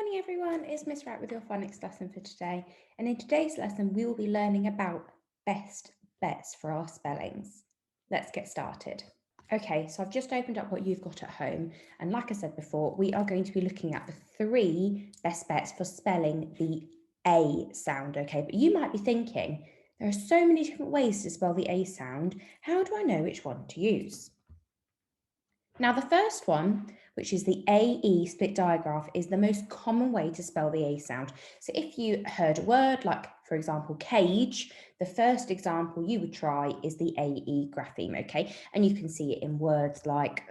morning everyone, it's Miss Wright with your phonics lesson for today, and in today's lesson we will be learning about best bets for our spellings. Let's get started. Okay, so I've just opened up what you've got at home, and like I said before, we are going to be looking at the 3 best bets for spelling the A sound, okay? But you might be thinking, there are so many different ways to spell the A sound, how do I know which one to use? Now, the first one, which is the AE split diagraph, is the most common way to spell the A sound. So if you heard a word like, for example, cage, the first example you would try is the AE grapheme, okay? And you can see it in words like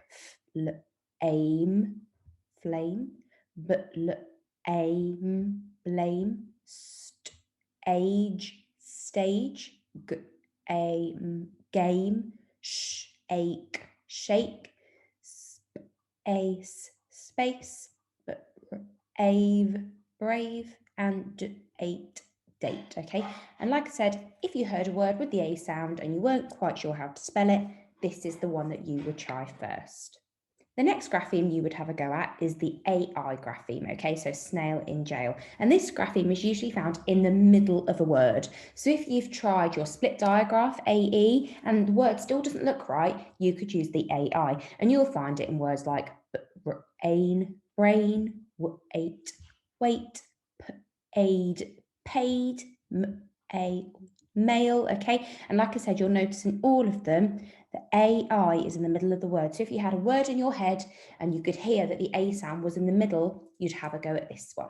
aim, flame, aim, blame, age, stage, aim, game, ache, shake, ace, space, ave, brave, and date, okay? And like I said, if you heard a word with the A sound and you weren't quite sure how to spell it, this is the one that you would try first. The next grapheme you would have a go at is the AI grapheme, okay, so snail in jail. And this grapheme is usually found in the middle of a word. So if you've tried your split diagraph, AE, and the word still doesn't look right, you could use the AI. And you'll find it in words like ain, brain, ate, wait, aid, paid, a male, okay? And like I said, you'll notice in all of them, the AI is in the middle of the word. So if you had a word in your head and you could hear that the A sound was in the middle, you'd have a go at this one.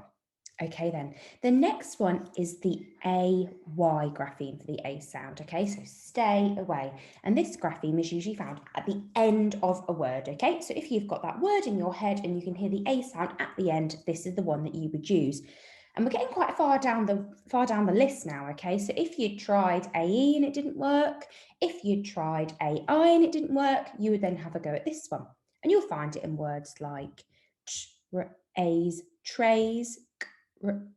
Okay, then. The next one is the AY grapheme for the A sound, okay? So stay away. And this grapheme is usually found at the end of a word, okay? So if you've got that word in your head and you can hear the A sound at the end, this is the one that you would use. And we're getting quite far down the list now, okay? So if you tried AE and it didn't work, if you tried AI and it didn't work, you would then have a go at this one. And you'll find it in words like A's, trays,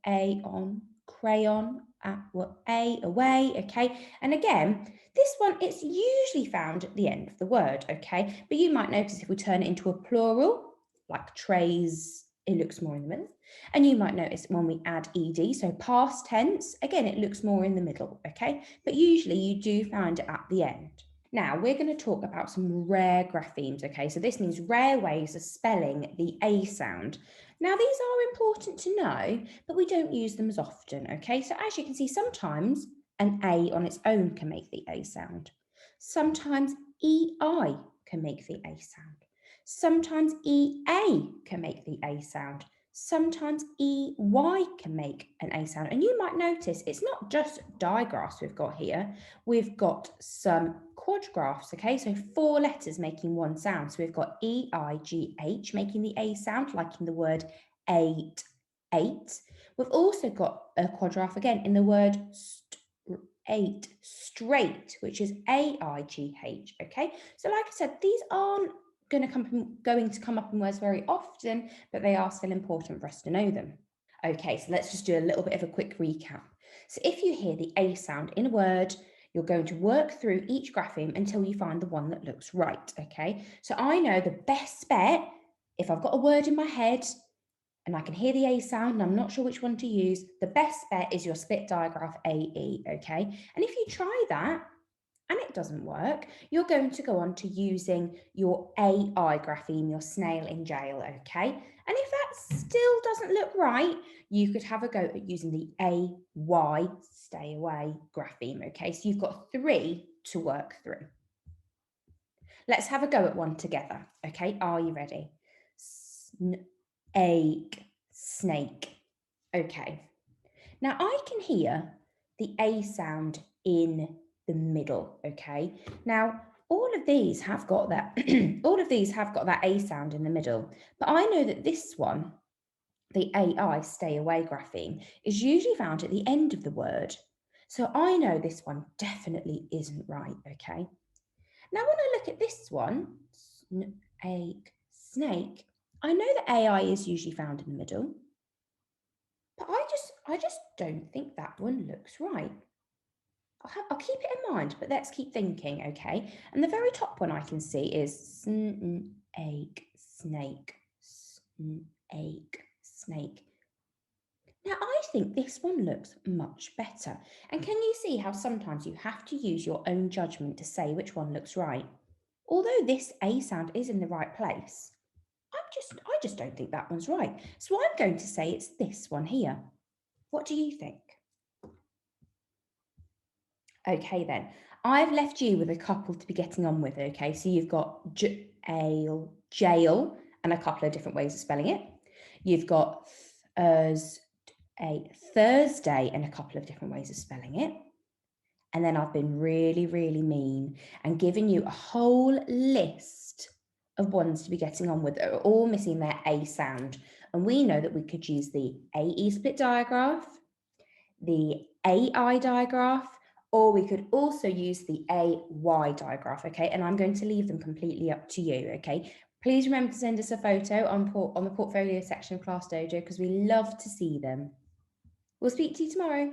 A on, crayon, A away, okay? And again, this one, it's usually found at the end of the word, okay? But you might notice if we turn it into a plural, like trays, it looks more in the middle. And you might notice when we add ed, so past tense, again, it looks more in the middle, okay? But usually you do find it at the end. Now, we're going to talk about some rare graphemes, okay? So this means rare ways of spelling the A sound. Now, these are important to know, but we don't use them as often, okay? So as you can see, sometimes an A on its own can make the A sound. Sometimes EI can make the A sound. Sometimes EA can make the A sound. Sometimes EY can make an A sound. And you might notice it's not just digraphs we've got here. We've got some quadgraphs, okay? So 4 letters making one sound. So we've got EIGH making the A sound, like in the word 8. We've also got a quadgraph again in the word 8, straight, which is AIGH, okay? So like I said, these aren't going to come up in words very often, but they are still important for us to know them. Okay, so let's just do a little bit of a quick recap. So if you hear the A sound in a word, you're going to work through each grapheme until you find the one that looks right, okay? So I know the best bet, if I've got a word in my head and I can hear the A sound and I'm not sure which one to use, the best bet is your split diagraph AE, okay? And if you try that, and it doesn't work, you're going to go on to using your AI grapheme, your snail in jail, okay? And if that still doesn't look right, you could have a go at using the AY, stay away, grapheme, okay? So you've got 3 to work through. Let's have a go at one together, okay? Are you ready? Snake. Okay. Now I can hear the A sound in the middle, okay? Now, all of these have got that A sound in the middle, but I know that this one, the AI stay away grapheme, is usually found at the end of the word. So I know this one definitely isn't right, okay? Now, when I look at this one, snake, I know that AI is usually found in the middle, but I just don't think that one looks right. I'll keep it in mind, but let's keep thinking, okay? And the very top one I can see is snake, snake. Now, I think this one looks much better. And can you see how sometimes you have to use your own judgment to say which one looks right? Although this A sound is in the right place, I just don't think that one's right. So I'm going to say it's this one here. What do you think? Okay, then. I've left you with a couple to be getting on with, okay? So you've got jail, and a couple of different ways of spelling it. You've got Thursday, and a couple of different ways of spelling it. And then I've been really, really mean and given you a whole list of ones to be getting on with that are all missing their A sound. And we know that we could use the AE split diagraph, the AI diagraph, or we could also use the AY diagraph, okay? And I'm going to leave them completely up to you, okay? Please remember to send us a photo on the portfolio section of Class Dojo because we love to see them. We'll speak to you tomorrow.